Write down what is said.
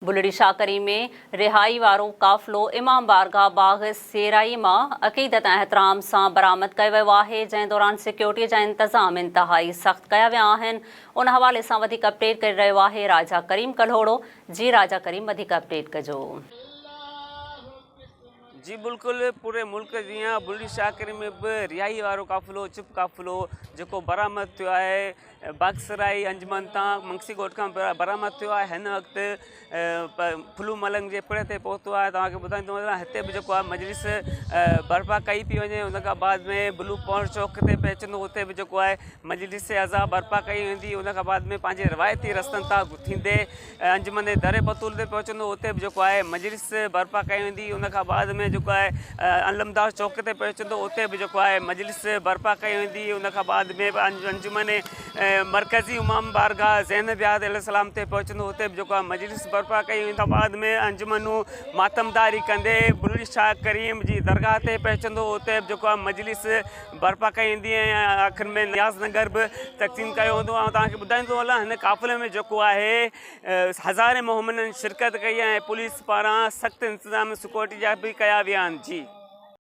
बुलड़ी शाकरी में रिहाई वारो काफ़िलो इमाम बारगाह बाग सेराई मां अक़ीदत ऐं एहतराम सां बरामद कयो वियो आहे, जंहिं दौरान सिक्योरिटीअ जा इंतज़ाम इंतहाई सख़्त कया विया आहिनि। उन हवाले सां वधीक अपडेट करे रहियो आहे राजा करीम कल्होड़ो। जी राजा करीम, वधीक अपडेट कजो। जी बिल्कुल, पूरे मुल्क जीअं बुलड़ी शाकरी में भी रिहाई वारो काफ़िलो चुप काफ़िलो जो बरामद थियो आहे बागसराई अंजमन तां मंगसी ॻोठ खां बरामद थियो आहे। हिन वक़्तु फुलू मलंग जे पिण ते पहुतो आहे। तव्हांखे ॿुधाईंदो वञां, हिते बि जेको आहे मजलिस बर्पा कई पई वञे। उन खां बाद में ब्लू पॉइंट चौक ते पहुचंदो, उते बि जेको आहे मजलिस अज़ा बर्पा कई वेंदी। उन खां बाद में पंहिंजे रवायती रस्तनि तां थींदे अंजमन दरे पतूल ते पहुचंदो, उते बि जेको आहे मजलिस बर्पा कई वेंदी। उन खां बाद में जेको आहे अलमदार चौक ते पहुचंदो, उते बि जेको आहे मजलिस बर्पा कई वेंदी। उन खां बाद में अंजुमन मरकज़ी इमाम बारगाह ज़ैनब याद अलैहिस्सलाम ते पहुचंदो, उते बि जेको आहे मजलिस बर्पा कई वेंदी। बाद में अंजुमनूं मातमदारी कंदे बुलड़ी शाह करीम जी दरगाह ते पहुचंदो, उते बि जेको आहे मजलिस बर्पा कई वेंदी ऐं आख़िर में नियाज़ नगर बि तक़सीम कयो वेंदो। ऐं तव्हांखे ॿुधाईंदो हलां, हिन काफ़िले में जेको आहे हज़ारे मोहम्मदनि शिरकत कई ऐं पुलिस पारां सख़्तु इंतज़ाम सिक्योरिटी जा बि कया विया आहिनि। जी।